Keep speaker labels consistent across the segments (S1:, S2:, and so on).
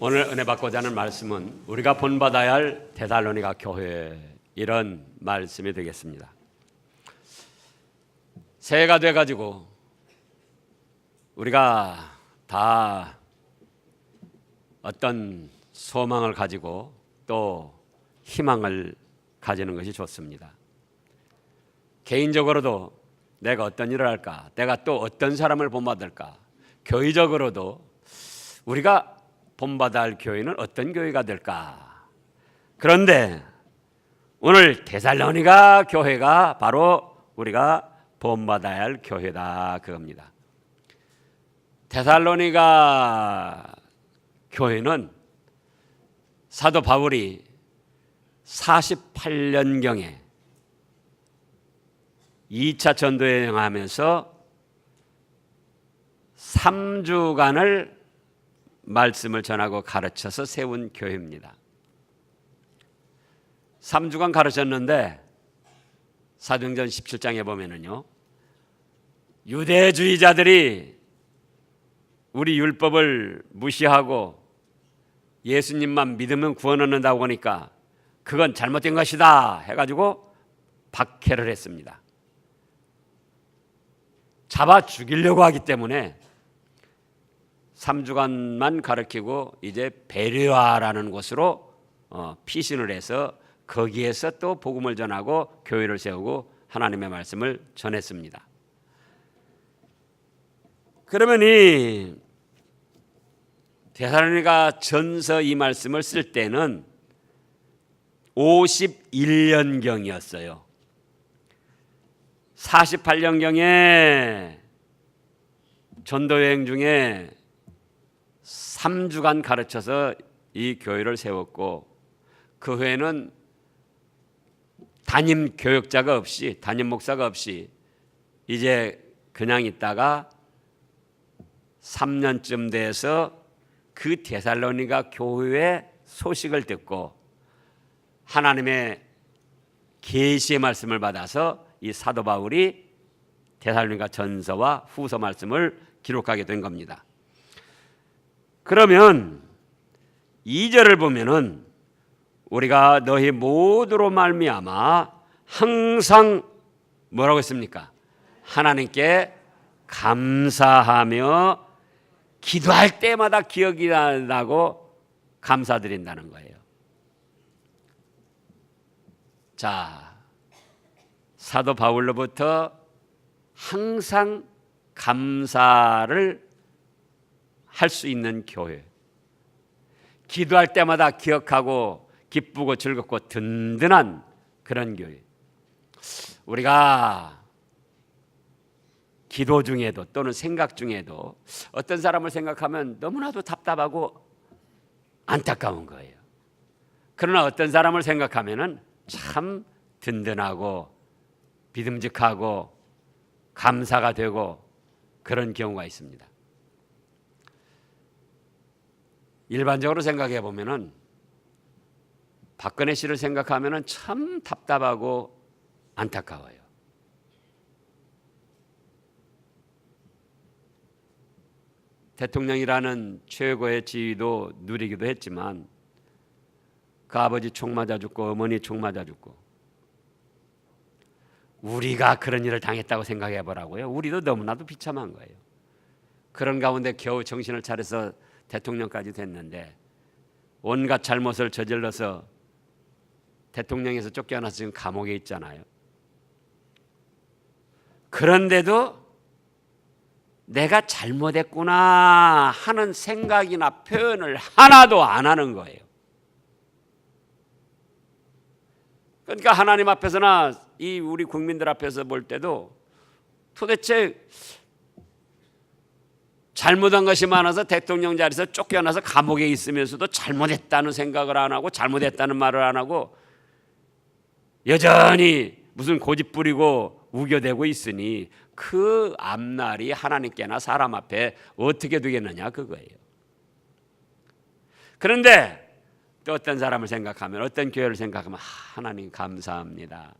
S1: 오늘 은혜 받고자 하는 말씀은 우리가 본받아야 할 데살로니가 교회, 이런 말씀이 되겠습니다. 새해가 돼가지고 우리가 다 어떤 소망을 가지고 또 희망을 가지는 것이 좋습니다. 개인적으로도 내가 어떤 일을 할까, 내가 또 어떤 사람을 본받을까, 교회적으로도 우리가 본받아야 할 교회는 어떤 교회가 될까. 그런데 오늘 데살로니가 교회가 바로 우리가 본받아야 할 교회다, 그겁니다. 데살로니가 교회는 사도 바울이 48년경에 2차 전도여행하면서 3주간을 말씀을 전하고 가르쳐서 세운 교회입니다. 3주간 가르쳤는데 사도행전 17장에 보면은요, 유대주의자들이 우리 율법을 무시하고 예수님만 믿으면 구원 얻는다고 하니까 그건 잘못된 것이다 해가지고 박해를 했습니다. 잡아 죽이려고 하기 때문에 3주간만 가르치고 이제 베레아라는 곳으로 피신을 해서 거기에서 또 복음을 전하고 교회를 세우고 하나님의 말씀을 전했습니다. 그러면 이 데살로니가 전서 이 말씀을 쓸 때는 51년경이었어요. 48년경에 전도여행 중에 3주간 가르쳐서 이 교회를 세웠고, 그 후에는 담임 교역자가 없이, 담임 목사가 없이 이제 그냥 있다가 3년쯤 돼서 그 데살로니가 교회의 소식을 듣고 하나님의 계시의 말씀을 받아서 이 사도 바울이 데살로니가 전서와 후서 말씀을 기록하게 된 겁니다. 그러면 2절을 보면은 우리가 너희 모두로 말미암아 항상 뭐라고 했습니까? 하나님께 감사하며 기도할 때마다 기억이 나고 감사드린다는 거예요. 자, 사도 바울로부터 항상 감사를 할 수 있는 교회, 기도할 때마다 기억하고 기쁘고 즐겁고 든든한 그런 교회. 우리가 기도 중에도 또는 생각 중에도 어떤 사람을 생각하면 너무나도 답답하고 안타까운 거예요. 그러나 어떤 사람을 생각하면 참 든든하고 믿음직하고 감사가 되고 그런 경우가 있습니다. 일반적으로 생각해 보면은 박근혜 씨를 생각하면은 참 답답하고 안타까워요. 대통령이라는 최고의 지위도 누리기도 했지만 그 아버지 총 맞아 죽고 어머니 총 맞아 죽고, 우리가 그런 일을 당했다고 생각해 보라고요. 우리도 너무나도 비참한 거예요. 그런 가운데 겨우 정신을 차려서 대통령까지 됐는데 온갖 잘못을 저질러서 대통령에서 쫓겨나서 지금 감옥에 있잖아요. 그런데도 내가 잘못했구나 하는 생각이나 표현을 하나도 안 하는 거예요. 그러니까 하나님 앞에서나 이 우리 국민들 앞에서 볼 때도 도대체 잘못한 것이 많아서 대통령 자리에서 쫓겨나서 감옥에 있으면서도 잘못했다는 생각을 안 하고 잘못했다는 말을 안 하고 여전히 무슨 고집 부리고 우겨대고 있으니 그 앞날이 하나님께나 사람 앞에 어떻게 되겠느냐, 그거예요. 그런데 또 어떤 사람을 생각하면, 어떤 교회를 생각하면 하나님 감사합니다,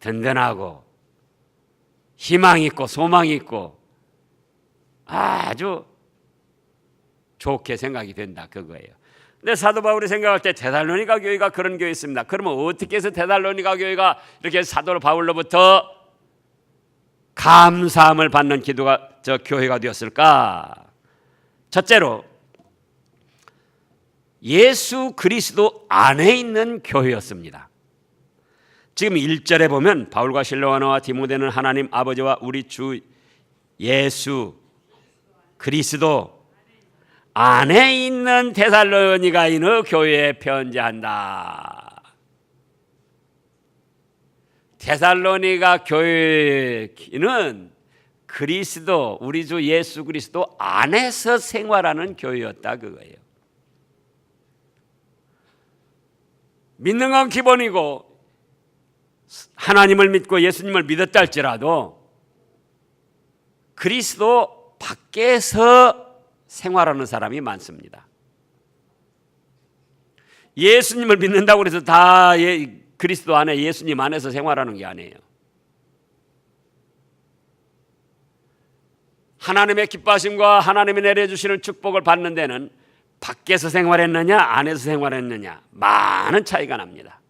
S1: 든든하고 희망 있고 소망 있고 아주 좋게 생각이 된다 그거예요. 근데 사도 바울이 생각할 때 데살로니가 교회가 그런 교회였습니다. 그러면 어떻게 해서 데살로니가 교회가 이렇게 사도 바울로부터 감사함을 받는 교회가 되었을까? 첫째로 예수 그리스도 안에 있는 교회였습니다. 지금 1절에 보면 바울과 실로아나와 디모데는 하나님 아버지와 우리 주 예수 그리스도 안에 있는 데살로니가인의 교회에 편지한다. 데살로니가 교회는 그리스도, 우리 주 예수 그리스도 안에서 생활하는 교회였다 그거예요. 믿는 건 기본이고 하나님을 믿고 예수님을 믿었다 할지라도 그리스도 밖에서 생활하는 사람이 많습니다. 예수님을 믿는다고 해서 다 그리스도 안에 예수님 안에서 생활하는 게 아니에요. 하나님의 기뻐하심과 하나님이 내려주시는 축복을 받는 데는 밖에서 생활했느냐 안에서 생활했느냐 많은 차이가 납니다.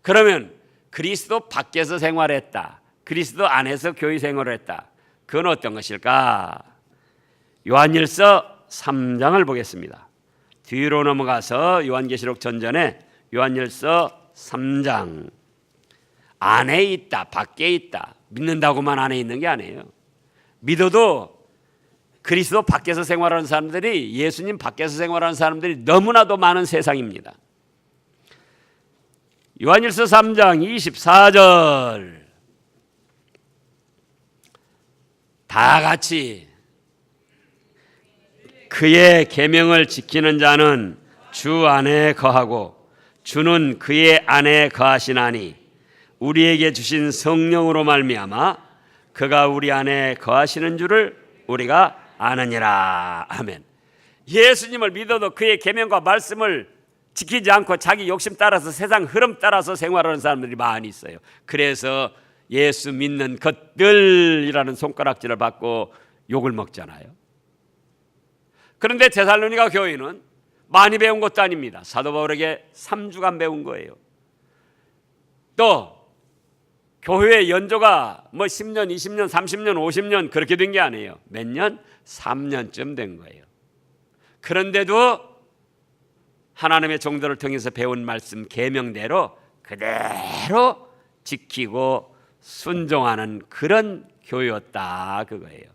S1: 그러면 그리스도 밖에서 생활했다, 그리스도 안에서 교회 생활을 했다, 그건 어떤 것일까? 요한일서 3장을 보겠습니다. 뒤로 넘어가서 요한계시록 전전에 요한일서 3장. 안에 있다 밖에 있다, 믿는다고만 안에 있는 게 아니에요. 믿어도 그리스도 밖에서 생활하는 사람들이, 예수님 밖에서 생활하는 사람들이 너무나도 많은 세상입니다. 요한일서 3장 24절 다 같이 그의 계명을 지키는 자는 주 안에 거하고 주는 그의 안에 거하시나니 우리에게 주신 성령으로 말미암아 그가 우리 안에 거하시는 줄을 우리가 아느니라. 아멘. 예수님을 믿어도 그의 계명과 말씀을 지키지 않고 자기 욕심 따라서 세상 흐름 따라서 생활하는 사람들이 많이 있어요. 그래서 예수 믿는 것들이라는 손가락질을 받고 욕을 먹잖아요. 그런데 데살로니가 교회는 많이 배운 것도 아닙니다. 사도 바울에게 3주간 배운 거예요. 또 교회의 연조가 뭐 10년, 20년, 30년, 50년 그렇게 된 게 아니에요. 몇 년? 3년쯤 된 거예요. 그런데도 하나님의 종들을 통해서 배운 말씀 계명대로 그대로 지키고 순종하는 그런 교회였다 그거예요.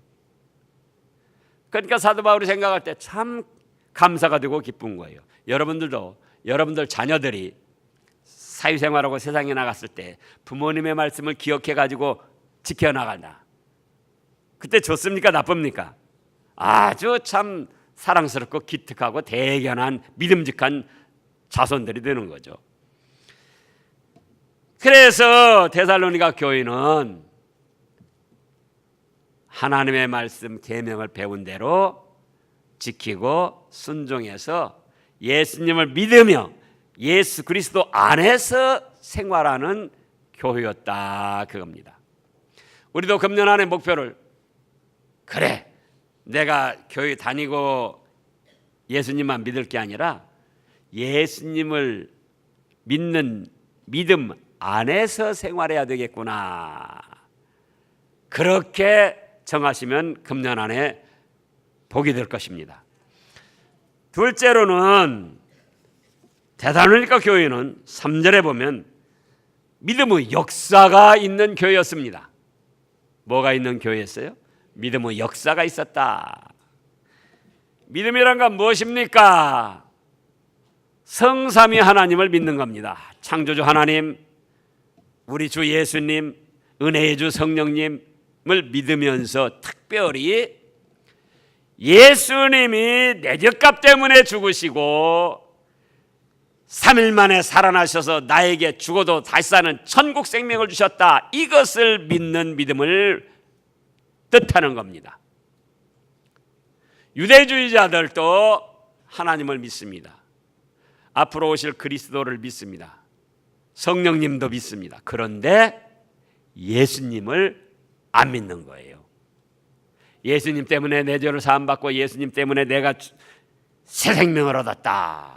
S1: 그러니까 사도 바울이 생각할 때 참 감사가 되고 기쁜 거예요. 여러분들도 여러분들 자녀들이 사회생활하고 세상에 나갔을 때 부모님의 말씀을 기억해 가지고 지켜나간다. 그때 좋습니까? 나쁩니까? 아주 참 사랑스럽고 기특하고 대견한 믿음직한 자손들이 되는 거죠. 그래서 데살로니가 교회는 하나님의 말씀 계명을 배운 대로 지키고 순종해서 예수님을 믿으며 예수 그리스도 안에서 생활하는 교회였다 그겁니다. 우리도 금년 안에 목표를, 그래 내가 교회 다니고 예수님만 믿을 게 아니라 예수님을 믿는 믿음 안에서 생활해야 되겠구나, 그렇게 정하시면 금년 안에 복이 될 것입니다. 둘째로는 데살로니가 교회는 3절에 보면 믿음의 역사가 있는 교회였습니다. 뭐가 있는 교회였어요? 믿음의 역사가 있었다. 믿음이란 건 무엇입니까? 성삼위 하나님을 믿는 겁니다. 창조주 하나님, 우리 주 예수님, 은혜의 주 성령님을 믿으면서 특별히 예수님이 내 죄값 때문에 죽으시고 3일 만에 살아나셔서 나에게 죽어도 다시 사는 천국 생명을 주셨다, 이것을 믿는 믿음을 뜻하는 겁니다. 유대주의자들도 하나님을 믿습니다. 앞으로 오실 그리스도를 믿습니다. 성령님도 믿습니다. 그런데 예수님을 안 믿는 거예요. 예수님 때문에 내 죄를 사함받고 예수님 때문에 내가 새 생명을 얻었다.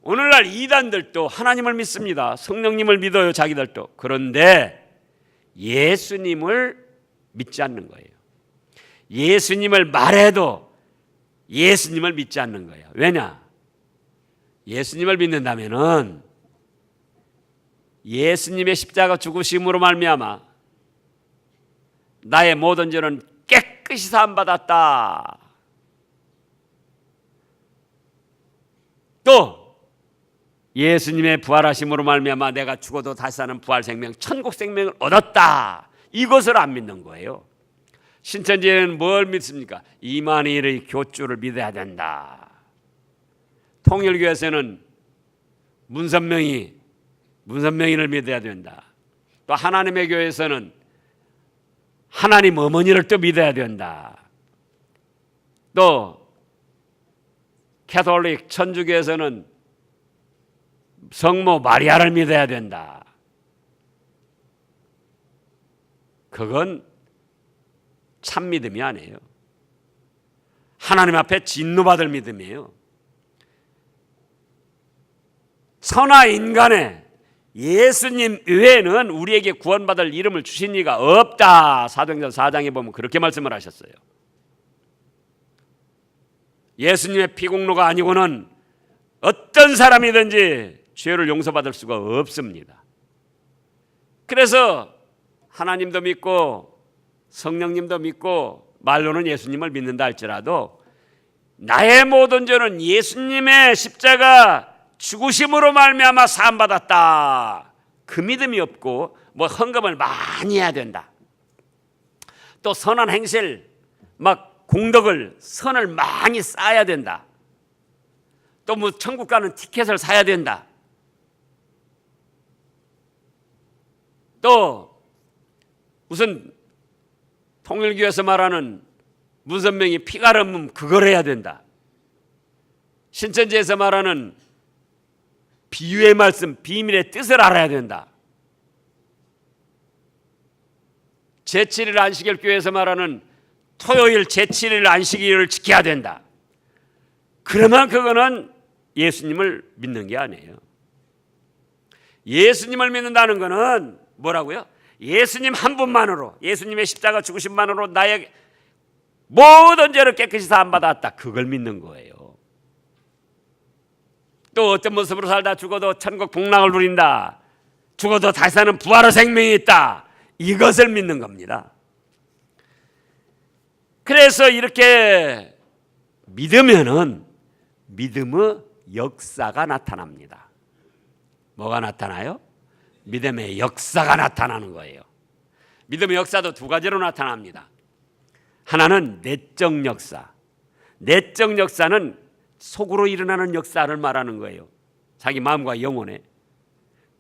S1: 오늘날 이단들도 하나님을 믿습니다. 성령님을 믿어요, 자기들도. 그런데 예수님을 믿지 않는 거예요. 예수님을 말해도 예수님을 믿지 않는 거예요. 왜냐? 예수님을 믿는다면은 예수님의 십자가 죽으심으로 말미암아 나의 모든 죄는 깨끗이 사함받았다. 또 예수님의 부활하심으로 말미암아 내가 죽어도 다시 사는 부활 생명, 천국 생명을 얻었다. 이것을 안 믿는 거예요. 신천지에는 뭘 믿습니까? 이만희의 교주를 믿어야 된다. 통일교에서는 문선명이를 믿어야 된다. 또 하나님의 교회에서는 하나님 어머니를 또 믿어야 된다. 또 캐톨릭 천주교에서는 성모 마리아를 믿어야 된다. 그건 참 믿음이 아니에요. 하나님 앞에 진노받을 믿음이에요. 천하 인간에 예수님 외에는 우리에게 구원받을 이름을 주신 이가 없다. 사도행전 4장에 보면 그렇게 말씀을 하셨어요. 예수님의 피공로가 아니고는 어떤 사람이든지 죄를 용서받을 수가 없습니다. 그래서 하나님도 믿고 성령님도 믿고 말로는 예수님을 믿는다 할지라도 나의 모든 죄는 예수님의 십자가 죽으심으로 말미암아 사함받았다. 그 믿음이 없고 뭐 헌금을 많이 해야 된다. 또 선한 행실 막 공덕을 선을 많이 쌓아야 된다. 또 뭐 천국 가는 티켓을 사야 된다. 또 무슨 통일교에서 말하는 문선명이 피가름은 그걸 해야 된다. 신천지에서 말하는 비유의 말씀, 비밀의 뜻을 알아야 된다. 제7일 안식일 교회에서 말하는 토요일 제7일 안식일을 지켜야 된다. 그러면 그거는 예수님을 믿는 게 아니에요. 예수님을 믿는다는 것은 뭐라고요? 예수님 한 분만으로, 예수님의 십자가 죽으심만으로 나의 모든 죄를 깨끗이 사함받았다. 그걸 믿는 거예요. 또 어떤 모습으로 살다 죽어도 천국 복락을 누린다. 죽어도 다시 사는 부활의 생명이 있다. 이것을 믿는 겁니다. 그래서 이렇게 믿으면은 믿음의 역사가 나타납니다. 뭐가 나타나요? 믿음의 역사가 나타나는 거예요. 믿음의 역사도 두 가지로 나타납니다. 하나는 내적 역사. 내적 역사는 속으로 일어나는 역사를 말하는 거예요. 자기 마음과 영혼에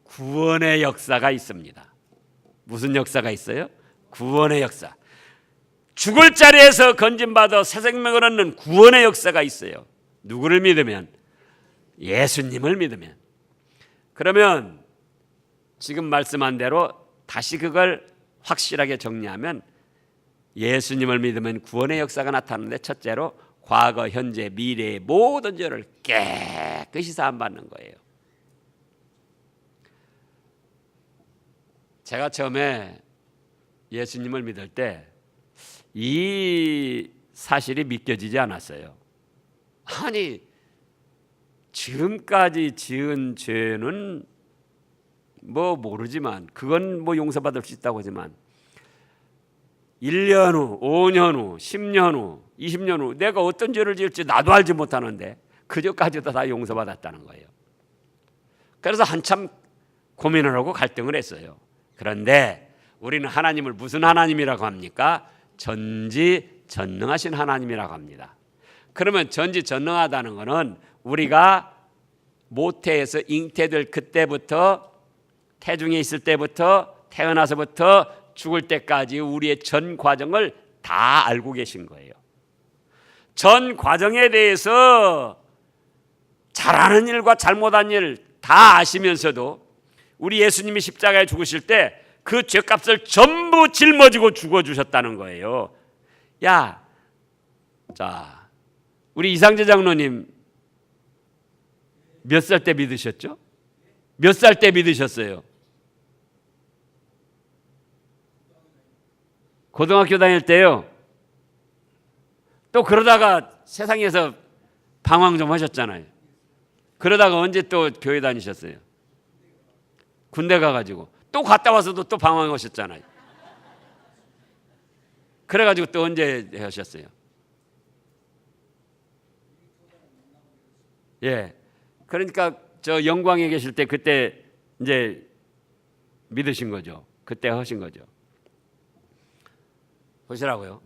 S1: 구원의 역사가 있습니다. 무슨 역사가 있어요? 구원의 역사. 죽을 자리에서 건진받아 새 생명을 얻는 구원의 역사가 있어요. 누구를 믿으면? 예수님을 믿으면. 그러면 지금 말씀한 대로 다시 그걸 확실하게 정리하면 예수님을 믿으면 구원의 역사가 나타나는데 첫째로 과거, 현재, 미래의 모든 죄를 깨끗이 사함받는 거예요. 제가 처음에 예수님을 믿을 때 이 사실이 믿겨지지 않았어요. 아니, 지금까지 지은 죄는 뭐 모르지만 그건 뭐 용서받을 수 있다고 하지만 1년 후, 5년 후, 10년 후, 20년 후 내가 어떤 죄를 지을지 나도 알지 못하는데 그저까지도 다 용서받았다는 거예요. 그래서 한참 고민을 하고 갈등을 했어요. 그런데 우리는 하나님을 무슨 하나님이라고 합니까? 전지전능하신 하나님이라고 합니다. 그러면 전지전능하다는 것은 우리가 모태에서 잉태될 그때부터 태중에 있을 때부터 태어나서부터 죽을 때까지 우리의 전 과정을 다 알고 계신 거예요. 전 과정에 대해서 잘하는 일과 잘못한 일 다 아시면서도 우리 예수님이 십자가에 죽으실 때 그 죄값을 전부 짊어지고 죽어주셨다는 거예요. 야, 자, 우리 이상재 장로님 몇 살 때 믿으셨죠? 몇 살 때 믿으셨어요? 고등학교 다닐 때요. 또 그러다가 세상에서 방황 좀 하셨잖아요. 그러다가 언제 또 교회 다니셨어요? 군대 가가지고 또 갔다 와서도 또 방황하셨잖아요. 그래가지고 또 언제 하셨어요? 예. 그러니까 저 영광에 계실 때 그때 이제 믿으신 거죠. 그때 하신 거죠. 보시라고요.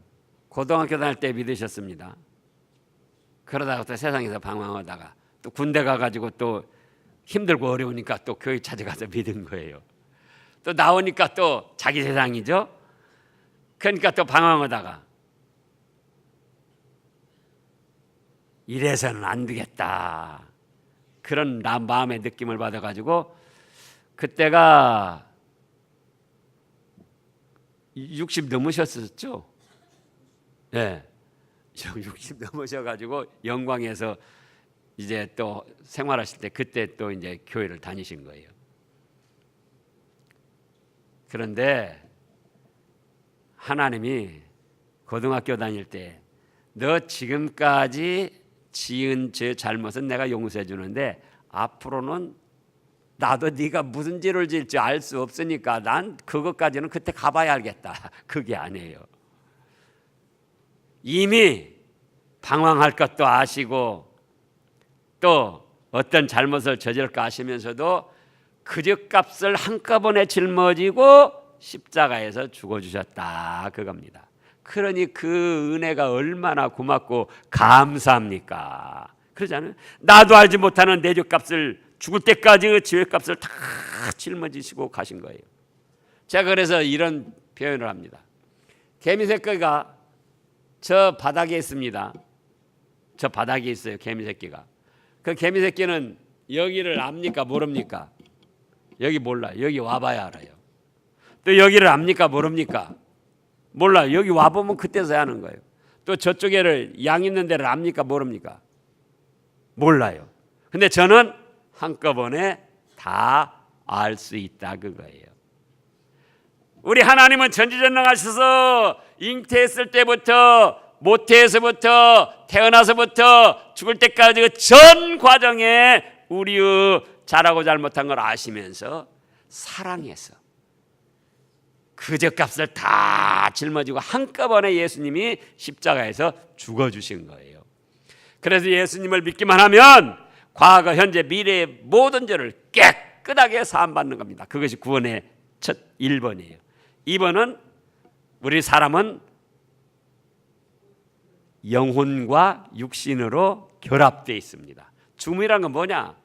S1: 고등학교 다닐 때 믿으셨습니다. 그러다가 또 세상에서 방황하다가 또 군대 가가지고 또 힘들고 어려우니까 또 교회 찾아가서 믿은 거예요. 또 나오니까 또 자기 세상이죠. 그러니까 또 방황하다가 이래서는 안 되겠다. 그런 마음의 느낌을 받아가지고 그때가 60 넘으셨었죠? 네. 60 넘으셔가지고 영광에서 이제 또 생활하실 때 그때 또 이제 교회를 다니신 거예요. 그런데 하나님이 고등학교 다닐 때 너 지금까지 지은 죄 잘못은 내가 용서해 주는데 앞으로는 나도 네가 무슨 죄를 지을지 알 수 없으니까 난 그것까지는 그때 가봐야 알겠다. 그게 아니에요. 이미 방황할 것도 아시고 또 어떤 잘못을 저질까 아시면서도 그 죄값을 한꺼번에 짊어지고 십자가에서 죽어주셨다 그겁니다. 그러니 그 은혜가 얼마나 고맙고 감사합니까? 그러지 않아요? 나도 알지 못하는 내 죄값을 죽을 때까지 그 죄값을 다 짊어지시고 가신 거예요. 제가 그래서 이런 표현을 합니다. 개미새끼가 저 바닥에 있습니다. 저 바닥에 있어요. 개미새끼가. 그 개미새끼는 여기를 압니까 모릅니까? 여기 몰라요. 여기 와봐야 알아요. 또 여기를 압니까 모릅니까? 몰라요. 여기 와보면 그때서야 하는 거예요. 또 저쪽에를 양 있는 데를 압니까 모릅니까? 몰라요. 근데 저는 한꺼번에 다 알 수 있다 그거예요. 우리 하나님은 전지전능하셔서 잉태했을 때부터 모태에서부터 태어나서부터 죽을 때까지 그 전 과정에 우리의 잘하고 잘못한 걸 아시면서 사랑해서 그 죄값을 다 짊어지고 한꺼번에 예수님이 십자가에서 죽어주신 거예요. 그래서 예수님을 믿기만 하면 과거, 현재, 미래의 모든 죄를 깨끗하게 사함받는 겁니다. 그것이 구원의 첫 1번이에요. 2번은 우리 사람은 영혼과 육신으로 결합되어 있습니다. 죽음이란 건 뭐냐?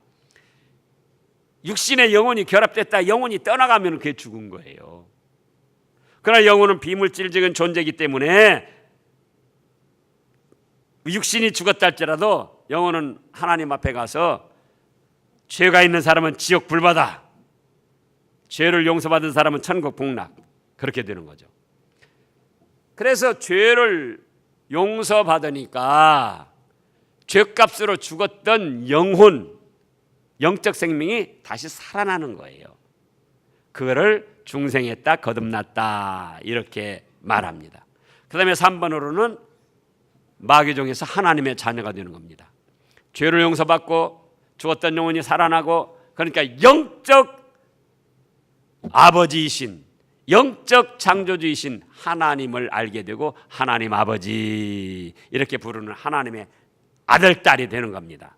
S1: 육신의 영혼이 결합됐다. 영혼이 떠나가면 그게 죽은 거예요. 그러나 영혼은 비물질적인 존재이기 때문에 육신이 죽었다 할지라도 영혼은 하나님 앞에 가서 죄가 있는 사람은 지옥 불바다, 죄를 용서받은 사람은 천국 복락, 그렇게 되는 거죠. 그래서 죄를 용서받으니까 죄값으로 죽었던 영혼, 영적 생명이 다시 살아나는 거예요. 그거를 중생했다, 거듭났다 이렇게 말합니다. 그 다음에 3번으로는 마귀종에서 하나님의 자녀가 되는 겁니다. 죄를 용서받고 죽었던 영혼이 살아나고, 그러니까 영적 아버지이신, 영적 창조주이신 하나님을 알게 되고 하나님 아버지 이렇게 부르는 하나님의 아들, 딸이 되는 겁니다.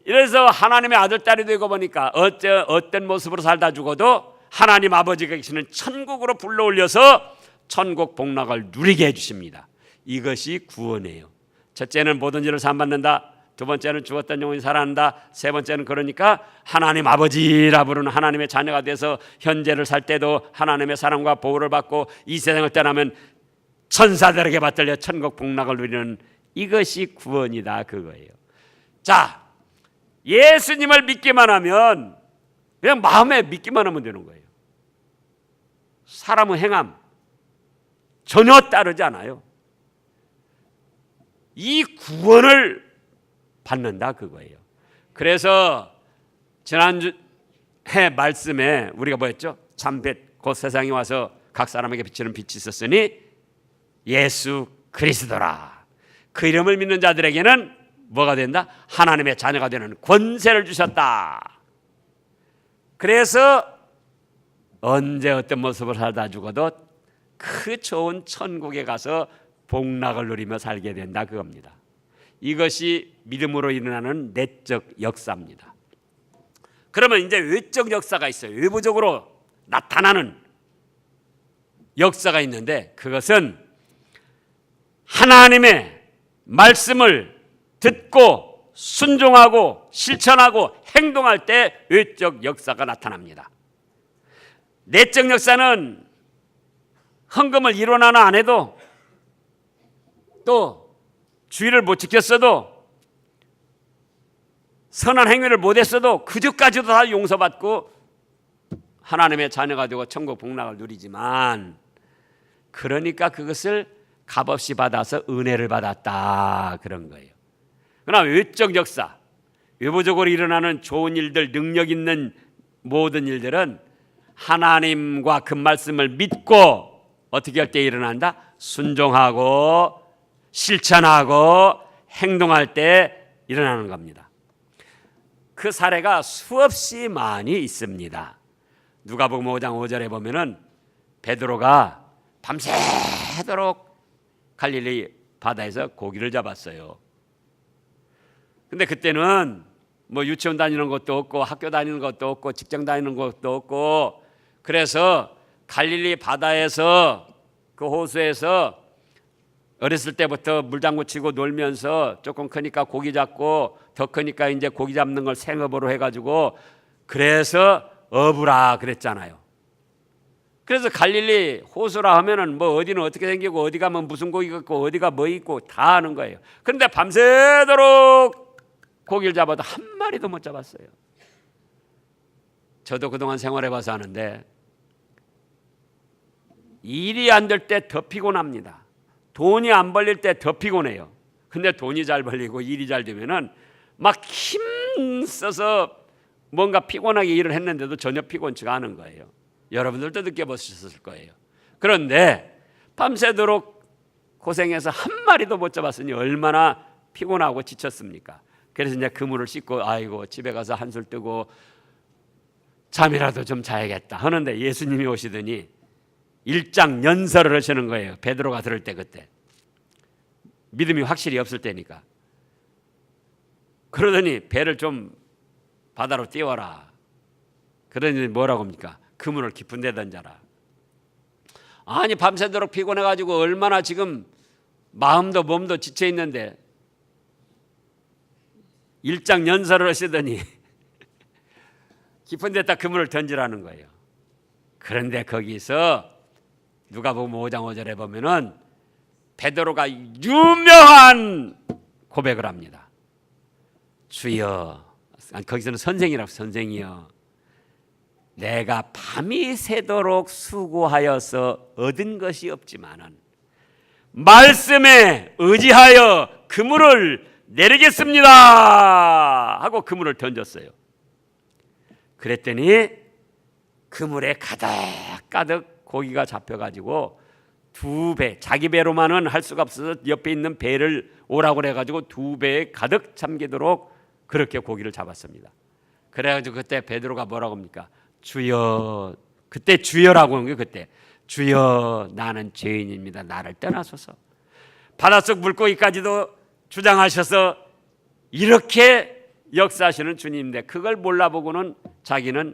S1: 이래서 하나님의 아들, 딸이 되고 보니까 어떤 모습으로 살다 죽어도 하나님 아버지가 계시는 천국으로 불러올려서 천국 복락을 누리게 해주십니다. 이것이 구원이에요. 첫째는 모든 죄를 사함받는다. 두 번째는 죽었던 영혼이 살아난다. 세 번째는 그러니까 하나님 아버지라 부르는 하나님의 자녀가 돼서 현재를 살 때도 하나님의 사랑과 보호를 받고 이 세상을 떠나면 천사들에게 받들려 천국 복락을 누리는 이것이 구원이다 그거예요. 자, 예수님을 믿기만 하면 그냥 마음에 믿기만 하면 되는 거예요. 사람의 행함 전혀 따르지 않아요. 이 구원을 받는다 그거예요. 그래서 지난주 해 말씀에 우리가 뭐였죠? 참빛 곧 세상에 와서 각 사람에게 비치는 빛이 있었으니 예수 그리스도라. 그 이름을 믿는 자들에게는 뭐가 된다? 하나님의 자녀가 되는 권세를 주셨다. 그래서 언제 어떤 모습을 살다 죽어도 그 좋은 천국에 가서 복락을 누리며 살게 된다 그겁니다. 이것이 믿음으로 일어나는 내적 역사입니다. 그러면 이제 외적 역사가 있어요. 외부적으로 나타나는 역사가 있는데 그것은 하나님의 말씀을 듣고 순종하고 실천하고 행동할 때 외적 역사가 나타납니다. 내적 역사는 헌금을 일원하나 안 해도 또 주의를 못 지켰어도 선한 행위를 못했어도 그저까지도 다 용서받고 하나님의 자녀가 되고 천국 복락을 누리지만 그러니까 그것을 값없이 받아서 은혜를 받았다 그런 거예요. 그러나 외적 역사, 외부적으로 일어나는 좋은 일들, 능력 있는 모든 일들은 하나님과 그 말씀을 믿고 어떻게 할 때 일어난다? 순종하고 실천하고 행동할 때 일어나는 겁니다. 그 사례가 수없이 많이 있습니다. 누가복음 5장 5절에 보면은 베드로가 밤새도록 갈릴리 바다에서 고기를 잡았어요. 근데 그때는 뭐 유치원 다니는 것도 없고 학교 다니는 것도 없고 직장 다니는 것도 없고 그래서 갈릴리 바다에서 그 호수에서 어렸을 때부터 물장구 치고 놀면서 조금 크니까 고기 잡고 더 크니까 이제 고기 잡는 걸 생업으로 해가지고 그래서 어부라 그랬잖아요. 그래서 갈릴리 호수라 하면은 뭐 어디는 어떻게 생기고 어디 가면 무슨 고기 있고 어디가 뭐 있고 다 아는 거예요. 그런데 밤새도록 고기를 잡아도 한 마리도 못 잡았어요. 저도 그동안 생활해봐서 아는데 일이 안 될 때 더 피곤합니다. 돈이 안 벌릴 때 더 피곤해요. 근데 돈이 잘 벌리고 일이 잘 되면은 막 힘써서 뭔가 피곤하게 일을 했는데도 전혀 피곤치가 않은 거예요. 여러분들도 느껴보셨을 거예요. 그런데 밤새도록 고생해서 한 마리도 못 잡았으니 얼마나 피곤하고 지쳤습니까? 그래서 이제 그물을 씻고 아이고 집에 가서 한술 뜨고 잠이라도 좀 자야겠다 하는데 예수님이 오시더니 일장연설을 하시는 거예요. 베드로가 들을 때 그때 믿음이 확실히 없을 때니까. 그러더니 배를 좀 바다로 띄워라. 그러더니 뭐라고 합니까? 그물을 깊은 데 던져라. 아니 밤새도록 피곤해가지고 얼마나 지금 마음도 몸도 지쳐 있는데 일장연설을 하시더니 깊은 데다 그물을 던지라는 거예요. 그런데 거기서 누가복음 5장 5절에 보면은 베드로가 유명한 고백을 합니다. 주여, 거기서는 선생이라고 선생이여, 내가 밤이 새도록 수고하여서 얻은 것이 없지만은 말씀에 의지하여 그물을 내리겠습니다 하고 그물을 던졌어요. 그랬더니 그물에 가득 고기가 잡혀가지고 2배, 자기 배로만은 할 수가 없어서 옆에 있는 배를 오라고 해가지고 2배에 가득 잠기도록 그렇게 고기를 잡았습니다. 그래가지고 그때 베드로가 뭐라고 합니까? 주여, 그때 주여라고 한 거예요. 그때 주여, 나는 죄인입니다. 나를 떠나소서. 바닷속 물고기까지도 주장하셔서 이렇게 역사하시는 주님인데 그걸 몰라보고는 자기는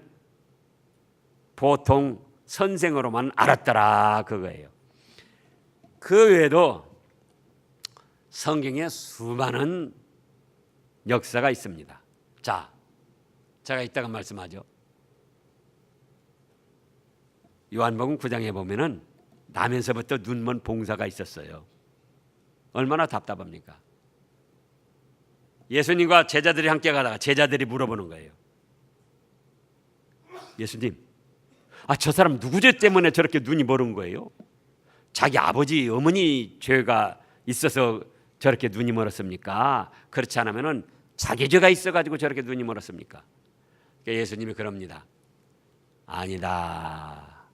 S1: 보통 선생으로만 알았더라 그거예요. 그 외에도 성경에 수많은 역사가 있습니다. 자, 제가 이따가 말씀하죠. 요한복음 9장에 보면은 나면서부터 눈먼 봉사가 있었어요. 얼마나 답답합니까? 예수님과 제자들이 함께 가다가 제자들이 물어보는 거예요. 예수님, 저 사람 누구 죄 때문에 저렇게 눈이 멀은 거예요? 자기 아버지, 어머니 죄가 있어서 저렇게 눈이 멀었습니까? 그렇지 않으면은 자기 죄가 있어가지고 저렇게 눈이 멀었습니까? 그러니까 예수님이 그럽니다. 아니다.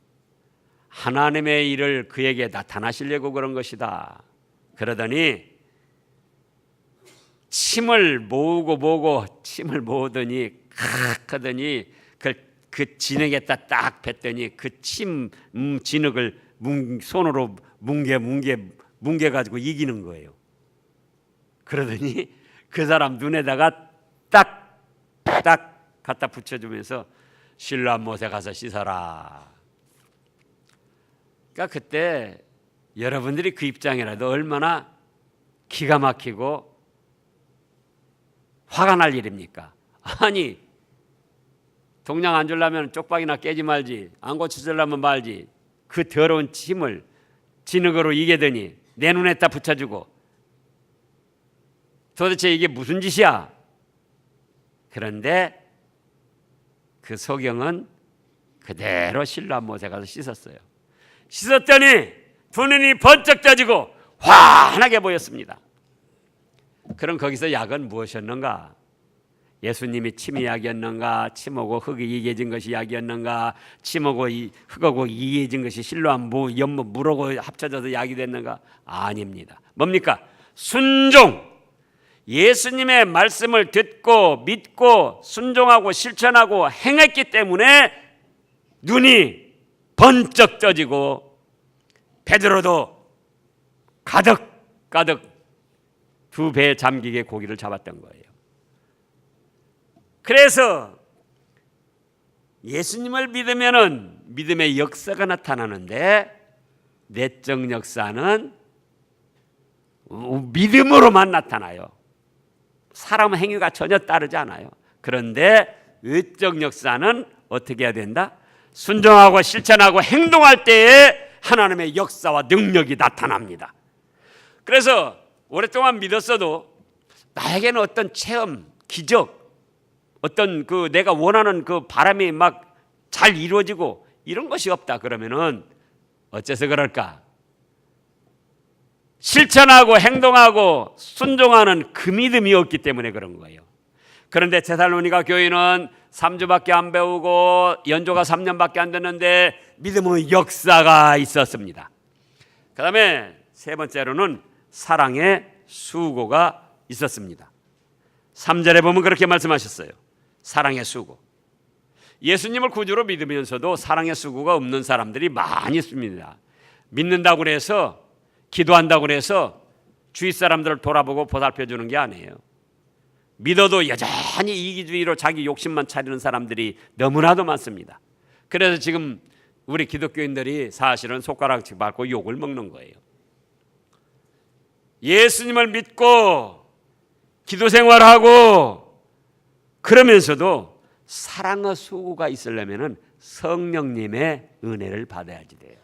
S1: 하나님의 일을 그에게 나타나시려고 그런 것이다. 그러더니 침을 모으고 침을 모으더니 칵 하더니 그 진흙에다 딱 뱉더니 그 침 진흙을 손으로 뭉개 가지고 이기는 거예요. 그러더니 그 사람 눈에다가 딱 갖다 붙여주면서 실로암 못에 가서 씻어라. 그러니까 그때 여러분들이 그 입장이라도 얼마나 기가 막히고 화가 날 일입니까? 아니 동양 안 주려면 쪽박이나 깨지 말지, 안 고쳐주려면 말지, 그 더러운 침을 진흙으로 이게더니 내 눈에다 붙여주고 도대체 이게 무슨 짓이야? 그런데 그 소경은 그대로 실로암 못에 가서 씻었어요. 씻었더니 두 눈이 번쩍 떠지고 환하게 보였습니다. 그럼 거기서 약은 무엇이었는가? 예수님이 침이 약이었는가? 침하고 흙이 이겨진 것이 약이었는가? 침하고 흙하고 이겨진 것이 실로암 물하고 합쳐져서 약이 됐는가? 아닙니다. 뭡니까? 순종. 예수님의 말씀을 듣고 믿고 순종하고 실천하고 행했기 때문에 눈이 번쩍 떠지고 베드로도 가득 두 배에 잠기게 고기를 잡았던 거예요. 그래서 예수님을 믿으면은 믿음의 역사가 나타나는데 내적 역사는 믿음으로만 나타나요. 사람 행위가 전혀 따르지 않아요. 그런데 의적 역사는 어떻게 해야 된다? 순종하고 실천하고 행동할 때에 하나님의 역사와 능력이 나타납니다. 그래서 오랫동안 믿었어도 나에게는 어떤 체험, 기적, 어떤 그 내가 원하는 그 바람이 막 잘 이루어지고 이런 것이 없다. 그러면은 어째서 그럴까? 실천하고 행동하고 순종하는 그 믿음이 없기 때문에 그런 거예요. 그런데 데살로니가 교인은 3주밖에 안 배우고 연조가 3년밖에 안 됐는데 믿음의 역사가 있었습니다. 그 다음에 세 번째로는 사랑의 수고가 있었습니다. 3절에 보면 그렇게 말씀하셨어요. 사랑의 수고. 예수님을 구주로 믿으면서도 사랑의 수고가 없는 사람들이 많이 있습니다. 믿는다고 해서 기도한다고 해서 주위 사람들을 돌아보고 보살펴 주는 게 아니에요. 믿어도 여전히 이기주의로 자기 욕심만 차리는 사람들이 너무나도 많습니다. 그래서 지금 우리 기독교인들이 사실은 손가락질 받고 욕을 먹는 거예요. 예수님을 믿고 기도 생활하고 그러면서도 사랑의 수고가 있으려면 성령님의 은혜를 받아야지 돼요.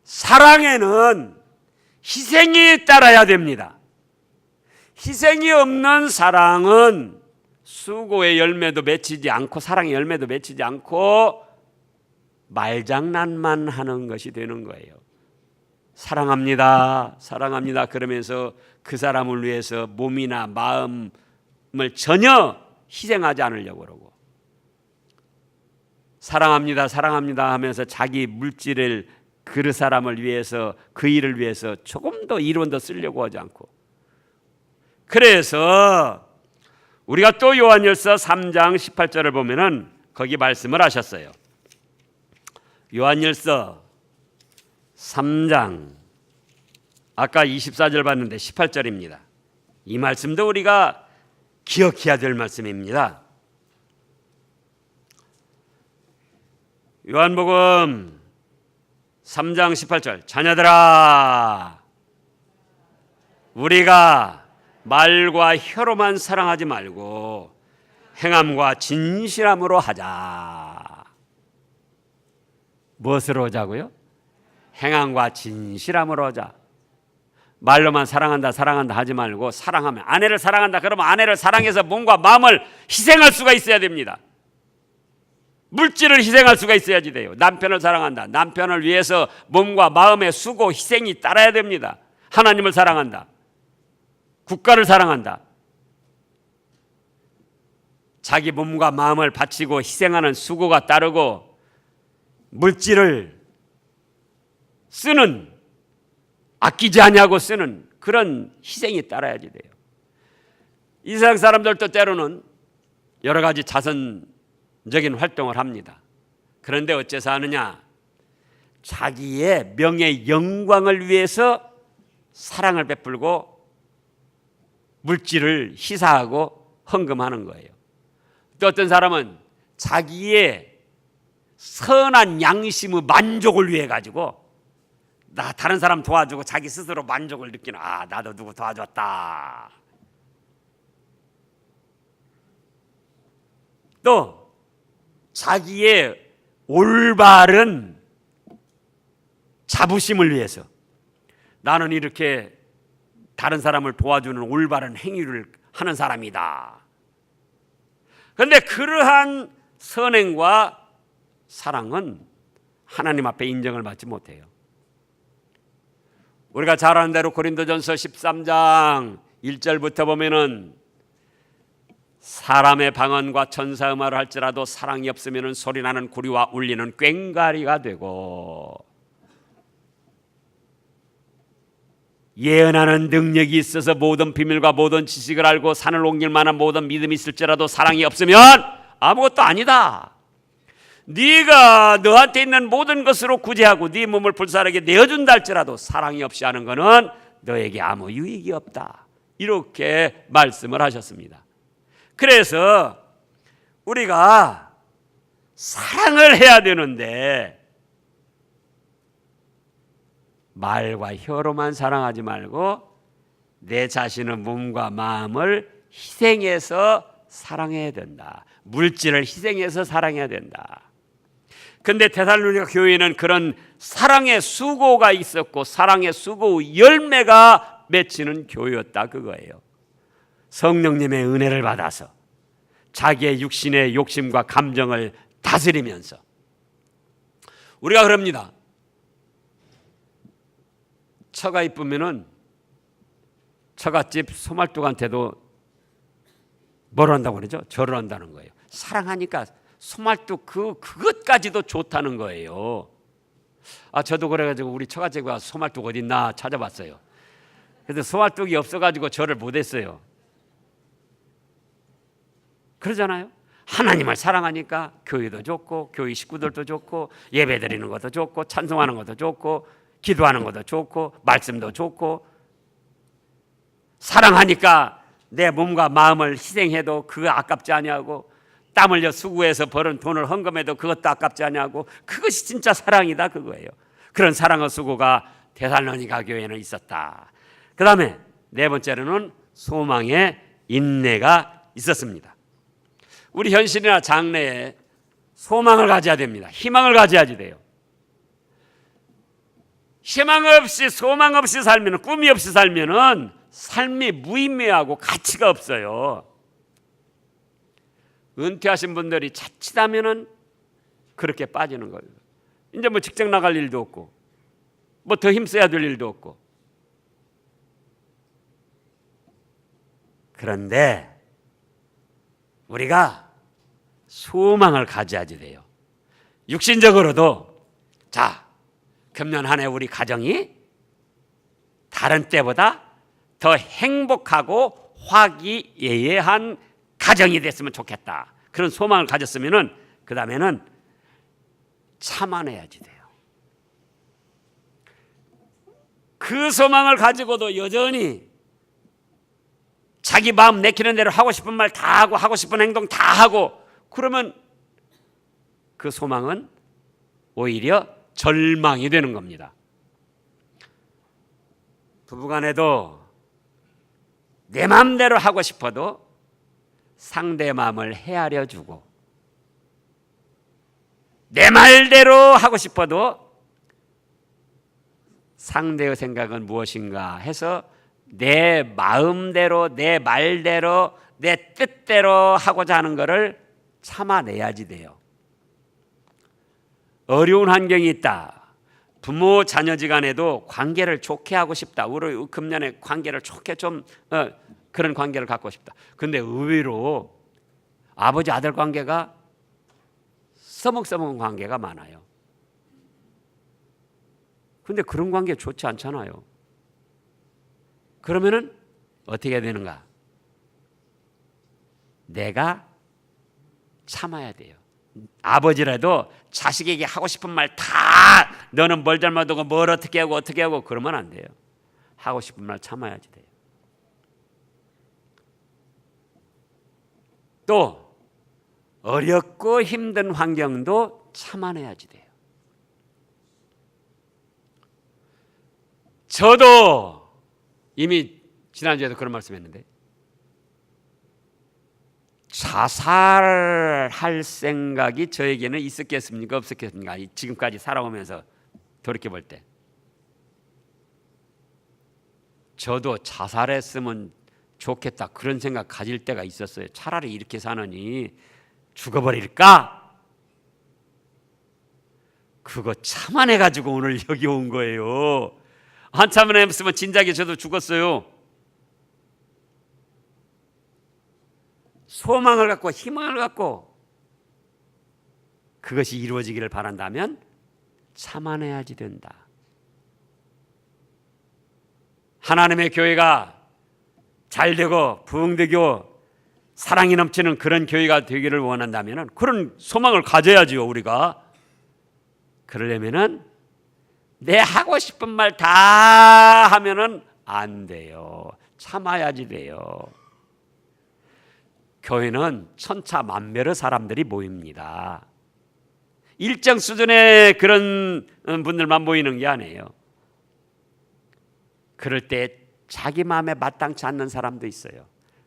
S1: 사랑에는 희생이 따라야 됩니다. 희생이 없는 사랑은 수고의 열매도 맺히지 않고 사랑의 열매도 맺히지 않고 말장난만 하는 것이 되는 거예요. 사랑합니다. 사랑합니다. 그러면서 그 사람을 위해서 몸이나 마음을 전혀 희생하지 않으려고 그러고 사랑합니다. 사랑합니다 하면서 자기 물질을 그 사람을 위해서 그 일을 위해서 조금 더 이론 더 쓰려고 하지 않고 그래서 우리가 또 요한일서 3장 18절을 보면은 거기 말씀을 하셨어요. 요한일서 3장 아까 24절 봤는데 18절입니다. 이 말씀도 우리가 기억해야 될 말씀입니다. 요한복음 3장 18절 자녀들아 우리가 말과 혀로만 사랑하지 말고 행함과 진실함으로 하자. 무엇으로 하자고요? 행함과 진실함으로 하자. 말로만 사랑한다 사랑한다 하지 말고 사랑하면 아내를 사랑한다 그러면 아내를 사랑해서 몸과 마음을 희생할 수가 있어야 됩니다. 물질을 희생할 수가 있어야지 돼요. 남편을 사랑한다. 남편을 위해서 몸과 마음의 수고 희생이 따라야 됩니다. 하나님을 사랑한다. 국가를 사랑한다. 자기 몸과 마음을 바치고 희생하는 수고가 따르고 물질을 쓰는, 아끼지 아니하고 쓰는 그런 희생이 따라야지 돼요. 이 세상 사람들도 때로는 여러 가지 자선적인 활동을 합니다. 그런데 어째서 하느냐? 자기의 명예 영광을 위해서 사랑을 베풀고 물질을 희사하고 헌금하는 거예요. 또 어떤 사람은 자기의 선한 양심의 만족을 위해 가지고 나 다른 사람 도와주고 자기 스스로 만족을 느끼는, 아, 나도 누구 도와줬다. 또 자기의 올바른 자부심을 위해서 나는 이렇게 다른 사람을 도와주는 올바른 행위를 하는 사람이다. 그런데 그러한 선행과 사랑은 하나님 앞에 인정을 받지 못해요. 우리가 잘 아는 대로 고린도전서 13장 1절부터 보면은 사람의 방언과 천사 음화를 할지라도 사랑이 없으면 소리나는 구리와 울리는 꽹과리가 되고 예언하는 능력이 있어서 모든 비밀과 모든 지식을 알고 산을 옮길 만한 모든 믿음이 있을지라도 사랑이 없으면 아무것도 아니다. 네가 너한테 있는 모든 것으로 구제하고 네 몸을 불사르게 내어준다 할지라도 사랑이 없이 하는 것은 너에게 아무 유익이 없다. 이렇게 말씀을 하셨습니다. 그래서 우리가 사랑을 해야 되는데 말과 혀로만 사랑하지 말고 내 자신의 몸과 마음을 희생해서 사랑해야 된다. 물질을 희생해서 사랑해야 된다. 근데 데살로니가 교회는 그런 사랑의 수고가 있었고 사랑의 수고의 열매가 맺히는 교회였다, 그거예요. 성령님의 은혜를 받아서 자기의 육신의 욕심과 감정을 다스리면서 우리가 그럽니다. 처가 이쁘면은 처갓집 소말뚝한테도 뭘 한다고 그러죠? 절을 한다는 거예요. 사랑하니까 소말뚝 그것까지도 좋다는 거예요. 저도 그래가지고 우리 처갓집에 가서 소말뚝 어딨나 찾아봤어요. 그래서 소말뚝이 없어가지고 절을 못했어요. 그러잖아요. 하나님을 사랑하니까 교회도 좋고 교회 식구들도 좋고 예배 드리는 것도 좋고 찬송하는 것도 좋고 기도하는 것도 좋고 말씀도 좋고 사랑하니까 내 몸과 마음을 희생해도 그거 아깝지 아니하고 땀 흘려 수고해서 벌은 돈을 헌금해도 그것도 아깝지 아니하고 그것이 진짜 사랑이다, 그거예요. 그런 사랑의 수고가 데살로니가 교회에는 있었다. 그 다음에 네 번째로는 소망의 인내가 있었습니다. 우리 현실이나 장래에 소망을 가져야 됩니다. 희망을 가져야지 돼요. 희망 없이 소망 없이 살면, 꿈이 없이 살면은 삶이 무의미하고 가치가 없어요. 은퇴하신 분들이 자칫하면은 그렇게 빠지는 거예요. 이제 뭐 직장 나갈 일도 없고 뭐 더 힘써야 될 일도 없고. 그런데 우리가 소망을 가져야지 돼요. 육신적으로도 자, 금년 한 해 우리 가정이 다른 때보다 더 행복하고 화기애애한 가정이 됐으면 좋겠다. 그런 소망을 가졌으면은 그 다음에는 참아내야지 돼요. 그 소망을 가지고도 여전히 자기 마음 내키는 대로 하고 싶은 말 다 하고 하고 싶은 행동 다 하고 그러면 그 소망은 오히려 절망이 되는 겁니다. 부부간에도 내 마음대로 하고 싶어도 상대 마음을 헤아려 주고 내 말대로 하고 싶어도 상대의 생각은 무엇인가 해서 내 마음대로 내 말대로 내 뜻대로 하고자 하는 것을 참아내야지 돼요. 어려운 환경이 있다. 부모 자녀지간에도 관계를 좋게 하고 싶다. 우리 금년에 관계를 좋게 좀 그런 관계를 갖고 싶다. 근데 의외로 아버지 아들 관계가 서먹서먹한 관계가 많아요. 근데 그런 관계 좋지 않잖아요. 그러면은 어떻게 해야 되는가? 내가 참아야 돼요. 아버지라도 자식에게 하고 싶은 말 다 너는 뭘 잘못하고 뭘 어떻게 하고 그러면 안 돼요. 하고 싶은 말 참아야지 돼요. 또 어렵고 힘든 환경도 참아내야지 돼요. 저도 이미 지난주에도 그런 말씀했는데 자살할 생각이 저에게는 있었겠습니까? 없었겠습니까? 지금까지 살아오면서 돌이켜볼 때 저도 자살했으면 좋겠다 그런 생각 가질 때가 있었어요. 차라리 이렇게 사느니 죽어버릴까? 그거 참아내가지고 오늘 여기 온 거예요. 한참을 했으면 진작에 저도 죽었어요. 소망을 갖고 희망을 갖고 그것이 이루어지기를 바란다면 참아내야지 된다. 하나님의 교회가 잘되고 부흥되고 사랑이 넘치는 그런 교회가 되기를 원한다면 그런 소망을 가져야지요. 우리가 그러려면은 내 하고 싶은 말 다 하면은 안 돼요. 참아야지 돼요. 교회는 천차만별의 사람들이 모입니다. 일정 수준의 그런 분들만 모이는 게 아니에요. 그럴 때 자기 마음에 마땅치 않는 사람도 있어요.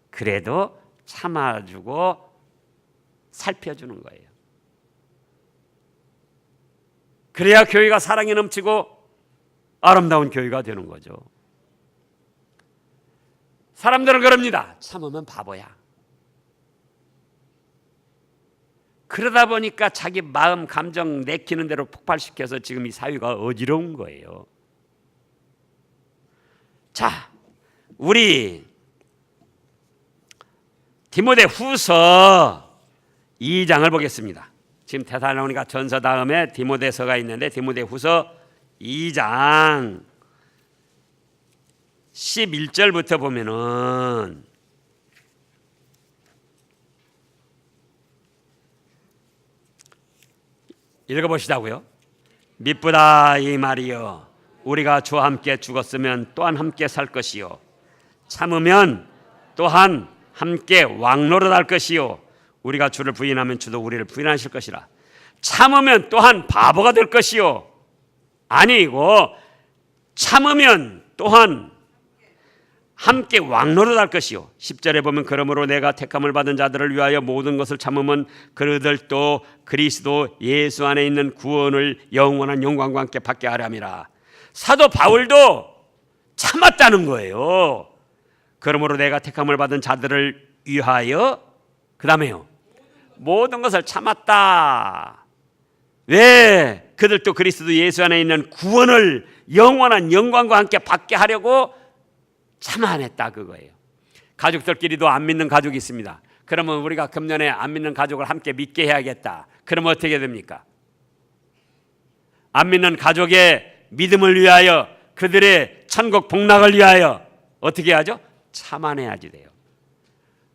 S1: 그래도 참아주고 살펴주는 거예요. 그래야 교회가 사랑이 넘치고 아름다운 교회가 되는 거죠. 사람들은 그럽니다. 참으면 바보야. 그러다 보니까 자기 마음 감정 내키는 대로 폭발시켜서 지금 이 사회가 어지러운 거예요. 자, 우리 디모데후서 2장을 보겠습니다. 지금 데살로니가 전서 다음에 디모데서가 있는데 디모데후서 2장 11절부터 보면은 읽어보시자고요. 미쁘다 이 말이여 우리가 주와 함께 죽었으면 또한 함께 살 것이요 참으면 또한 함께 왕노릇할 것이요 우리가 주를 부인하면 주도 우리를 부인하실 것이라. 참으면 또한 바보가 될 것이요 아니고 참으면 또한 함께 왕노릇할 것이요 10절에 보면 그러므로 내가 택함을 받은 자들을 위하여 모든 것을 참으면 그들도 그리스도 예수 안에 있는 구원을 영원한 영광과 함께 받게 하렴이라. 사도 바울도 참았다는 거예요. 그러므로 내가 택함을 받은 자들을 위하여 그 다음에요 모든 것을 참았다. 왜? 그들도 그리스도 예수 안에 있는 구원을 영원한 영광과 함께 받게 하려고 참아냈다 그거예요. 가족들끼리도 안 믿는 가족이 있습니다. 그러면 우리가 금년에 안 믿는 가족을 함께 믿게 해야겠다. 그러면 어떻게 됩니까? 안 믿는 가족의 믿음을 위하여 그들의 천국 복락을 위하여 어떻게 해야죠? 참아내야지 돼요.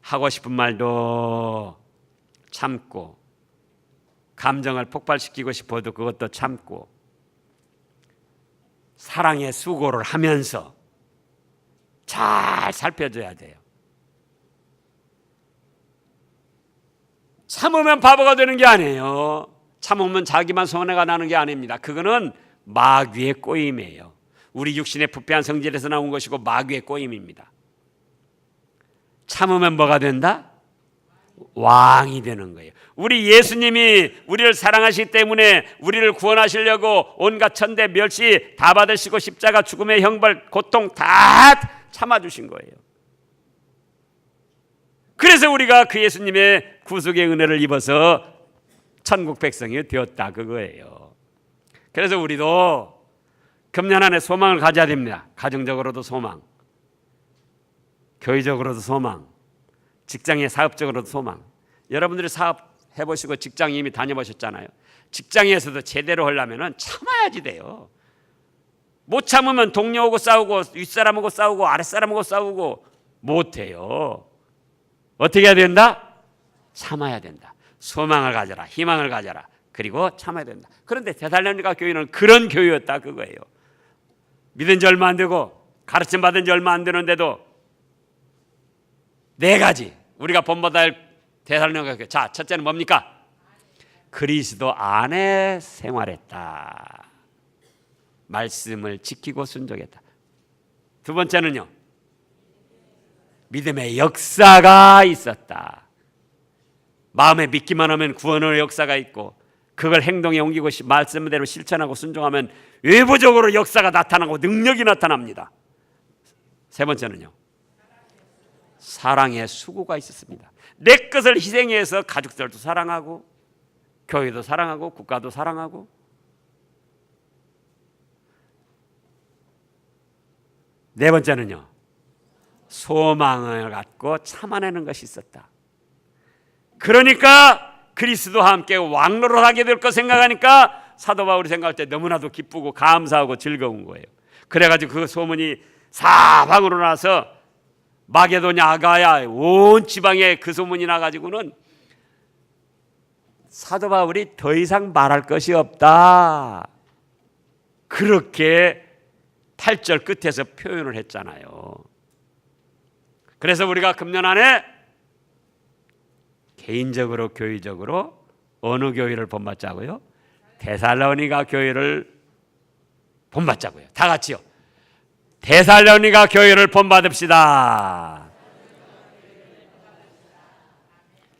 S1: 하고 싶은 말도 참고 감정을 폭발시키고 싶어도 그것도 참고 사랑의 수고를 하면서 잘 살펴줘야 돼요. 참으면 바보가 되는 게 아니에요. 참으면 자기만 손해가 나는 게 아닙니다. 그거는 마귀의 꼬임이에요. 우리 육신의 부패한 성질에서 나온 것이고 마귀의 꼬임입니다. 참으면 뭐가 된다? 왕이 되는 거예요. 우리 예수님이 우리를 사랑하시기 때문에 우리를 구원하시려고 온갖 천대 멸시 다 받으시고 십자가 죽음의 형벌 고통 다 참아주신 거예요. 그래서 우리가 그 예수님의 구속의 은혜를 입어서 천국 백성이 되었다 그거예요. 그래서 우리도 금년 안에 소망을 가져야 됩니다. 가정적으로도 소망, 교회적으로도 소망, 직장의 사업적으로도 소망. 여러분들이 사업 해보시고 직장 이미 다녀보셨잖아요. 직장에서도 제대로 하려면 참아야지 돼요. 못 참으면 동료하고 싸우고 윗사람하고 싸우고 아랫사람하고 싸우고 못해요. 어떻게 해야 된다? 참아야 된다. 소망을 가져라, 희망을 가져라. 그리고 참아야 된다. 그런데 데살로니가 교회는 그런 교회였다 그거예요. 믿은 지 얼마 안 되고 가르침 받은 지 얼마 안 되는데도 네 가지 우리가 본받아야 할 데살로니가 교회. 자, 첫째는 뭡니까? 그리스도 안에 생활했다. 말씀을 지키고 순종했다. 두 번째는요, 믿음의 역사가 있었다. 마음에 믿기만 하면 구원의 역사가 있고 그걸 행동에 옮기고 말씀대로 실천하고 순종하면 외부적으로 역사가 나타나고 능력이 나타납니다. 세 번째는요, 사랑의 수고가 있었습니다. 내 것을 희생해서 가족들도 사랑하고 교회도 사랑하고 국가도 사랑하고. 네 번째는요, 소망을 갖고 참아내는 것이 있었다. 그러니까 그리스도와 함께 왕노릇하게 될 것 생각하니까 사도 바울이 생각할 때 너무나도 기쁘고 감사하고 즐거운 거예요. 그래가지고 그 소문이 사방으로 나서 마게도냐 아가야 온 지방에 그 소문이 나가지고는 사도 바울이 더 이상 말할 것이 없다. 그렇게 8절 끝에서 표현을 했잖아요. 그래서 우리가 금년 안에 개인적으로 교회적으로 어느 교회를 본받자고요? 데살로니가 교회를 본받자고요. 다 같이요. 데살로니가 교회를 본받읍시다.